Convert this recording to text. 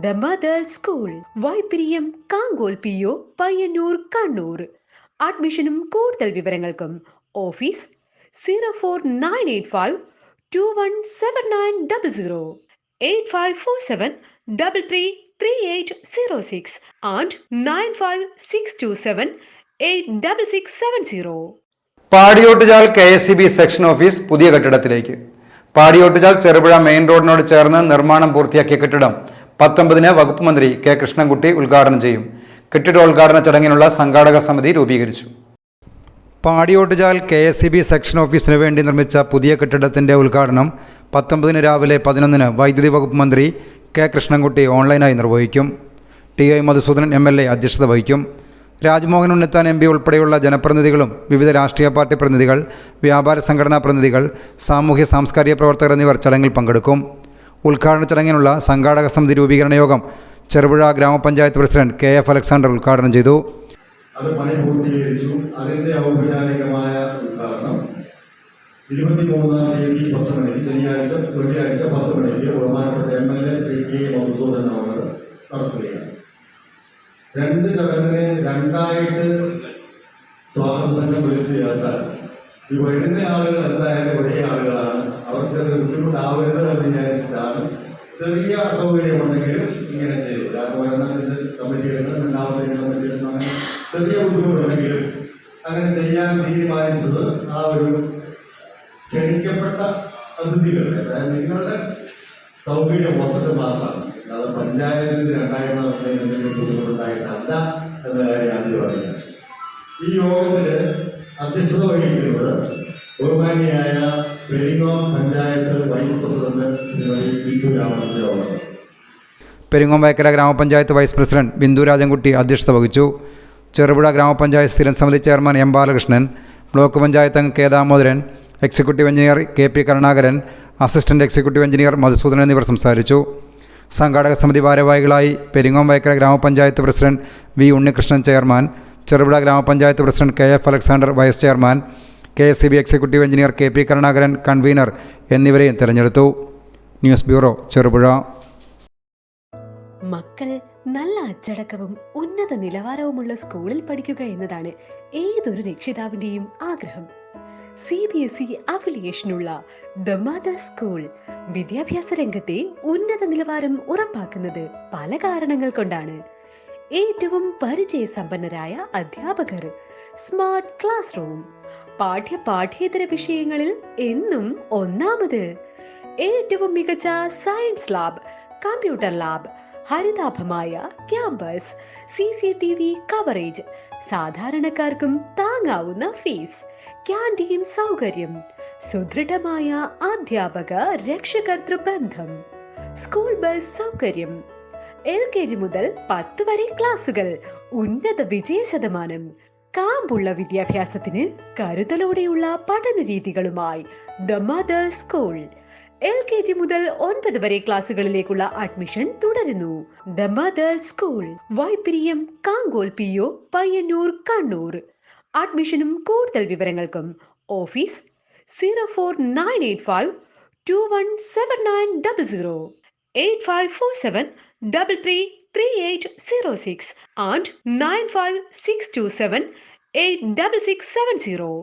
The Mother School, Vaipiriyam Kankol PO, Payyanur, Kannur. അഡ്മിഷനും കൂടുതൽ വിവരങ്ങൾക്കും office 04985 217900 8547 333806 and 95627 86670. Padiyottuchal KSEB section office പുതിയ കെട്ടിടത്തിലേക്ക്. പാടിയോട്ടുചാൽ ചെറുപുഴ മെയിൻ റോഡിനോട് ചേർന്ന് നിർമ്മാണം പൂർത്തിയാക്കിയ കെട്ടിടം 19-ന് വകുപ്പ് മന്ത്രി കെ കൃഷ്ണൻകുട്ടി ഉദ്ഘാടനം ചെയ്യും. കെട്ടിടോദ്ഘാടന ചടങ്ങിനുള്ള സംഘാടക സമിതി രൂപീകരിച്ചു. പാടിയോട്ടുചാൽ KSEB സെക്ഷൻ ഓഫീസിന് വേണ്ടി നിർമ്മിച്ച പുതിയ കെട്ടിടത്തിന്റെ ഉദ്ഘാടനം 19-ന് രാവിലെ 11-ന് വൈദ്യുതി വകുപ്പ് മന്ത്രി കെ കൃഷ്ണൻകുട്ടി ഓൺലൈനായി നിർവഹിക്കും. TI മധുസൂദനൻ MLA അധ്യക്ഷത വഹിക്കും. രാജ്മോഹൻ ഉണ്ണിത്താൻ MP ഉൾപ്പെടെയുള്ള ജനപ്രതിനിധികളും വിവിധ രാഷ്ട്രീയ പാർട്ടി പ്രതിനിധികൾ, വ്യാപാര സംഘടനാ പ്രതിനിധികൾ, സാമൂഹ്യ സാംസ്കാരിക പ്രവർത്തകർ എന്നിവർ ചടങ്ങിൽ പങ്കെടുക്കും. ഉദ്ഘാടന ചടങ്ങിനുള്ള സംഘാടക സമിതി രൂപീകരണ യോഗം ചെറുപുഴ ഗ്രാമപഞ്ചായത്ത് പ്രസിഡന്റ് KF അലക്സാണ്ടർ ഉദ്ഘാടനം ചെയ്തു. അത് പണി പൂർത്തീകരിച്ചു. അതിൻ്റെ ഔപചാരികമായ ഉദ്ഘാടനം 23-ാം തീയതി 10 മണിക്ക് വെള്ളിയാഴ്ച 10 മണിക്ക് ബഹുമാനപ്പെട്ട MLA ശ്രീ K മധുസൂദനൻ അവർ നടത്തുകയാണ്. രണ്ട് ചടങ്ങിനെ രണ്ടായിട്ട് സ്വാഗത സംഘം വിളിച്ചു ചേർത്താൽ ഈ വരുന്ന ആളുകൾ എന്തായാലും ഒരേ ആളുകളാണ്. അവർക്ക് ബുദ്ധിമുട്ടാവരുത് എന്ന് വിചാരിച്ചിട്ടാണ്. ചെറിയ അസൗകര്യമുണ്ടെങ്കിലും ഇങ്ങനെ ചെയ്തു. ഒരെണ്ണത്തിൻ്റെ കമ്മിറ്റി എടുക്കണം, രണ്ടാമത്തെ കമ്മിറ്റി എടുക്കണം, അങ്ങനെ ചെറിയ ബുദ്ധിമുട്ടുണ്ടെങ്കിലും അങ്ങനെ ചെയ്യാൻ തീരുമാനിച്ചത് ആ ഒരു ക്ഷണിക്കപ്പെട്ട അതിഥികളുടെ, അതായത് നിങ്ങളുടെ സൗകര്യം ഓർത്തിട്ട് മാത്രമാണ്. അത് പഞ്ചായത്തിൽ രണ്ടായിട്ട് എന്തെങ്കിലും ബുദ്ധിമുട്ടുണ്ടായിട്ടല്ല എന്ന കാര്യം ആദ്യം പറയുന്നത്. ഈ യോഗത്തിന് അധ്യക്ഷത വഹിക്കുന്നത് ബഹുമാനിയായ പെരിങ്ങോം പഞ്ചായത്ത് വൈസ് പ്രസിഡന്റ് ശ്രീമതി ബിന്ദു രാമചന്ദ്രൻ. പെരിങ്ങോം വയക്കര ഗ്രാമപഞ്ചായത്ത് വൈസ് പ്രസിഡന്റ് ബിന്ദു രാജൻകുട്ടി അധ്യക്ഷത വഹിച്ചു. ചെറുപുഴ ഗ്രാമപഞ്ചായത്ത് സ്ഥിരം സമിതി chairman M Balakrishnan, block panchayat അംഗം K Damodaran, executive engineer KP Karunakaran, assistant executive engineer Madhusudanan എന്നിവർ സംസാരിച്ചു. സംഘാടക സമിതി ഭാരവാഹികളായി പെരിങ്ങോം വയക്കര ഗ്രാമപഞ്ചായത്ത് president V Unnikrishnan chairman, Cherupuzha ഗ്രാമപഞ്ചായത്ത് president KF Alexander vice chairman, KSEB executive engineer KP Karunakaran convener എന്നിവരെയും തിരഞ്ഞെടുത്തു. News bureau, Cherupuzha. മക്കൾ നല്ല അച്ചടക്കവും ഉന്നത നിലവാരവുമുള്ള സ്കൂളിൽ പഠിക്കുക എന്നതാണ് ഏതൊരു രക്ഷിതാവിന്റെയും ആഗ്രഹം. CBSE അഫിലിയേഷനുള്ള ദ മദർ സ്കൂൾ വിദ്യാഭ്യാസ രംഗത്തെ ഉന്നത നിലവാരം ഉറപ്പാക്കുന്നത് പല കാരണങ്ങൾ കൊണ്ടാണ്. ഏറ്റവും പരിചയസമ്പന്നരായ അധ്യാപകർ, സ്മാർട്ട് ക്ലാസ് റൂം, പാഠ്യേതര വിഷയങ്ങളിൽ എന്നും ഒന്നാമത്, ഏറ്റവും മികച്ച സയൻസ് ലാബ്, കമ്പ്യൂട്ടർ ലാബ്, ഹരിതാഭമായ ക്യാമ്പസ്, CCTV കവറേജ്, സാധാരണക്കാർക്കും താങ്ങാവുന്ന ഫീസ്, ക്യാൻറ്റീൻ സൗകര്യം, സുദൃഢമായ അധ്യാപക രക്ഷകർതൃ ബന്ധം, സ്കൂൾ ബസ് സൗകര്യം, LKG മുതൽ 10 വരെ ക്ലാസുകൾ, ഉന്നത വിജയ ശതമാനം, കാമ്പുള്ള വിദ്യാഭ്യാസത്തിന് കരുതലോടെയുള്ള പഠന രീതികളുമായി ദ മദർ സ്കൂൾ. LKG മുതൽ 9 വരെ ക്ലാസുകളിലേക്കുള്ള അഡ്മിഷൻ തുടരുന്നു. The mother school, Vaippiriyam Kankol PO, Payyanur, Kannur. അഡ്മിഷനും കൂടുതൽ വിവരങ്ങൾക്കും ഓഫീസ് 04985 217900 8547 333806 and 95627 86670.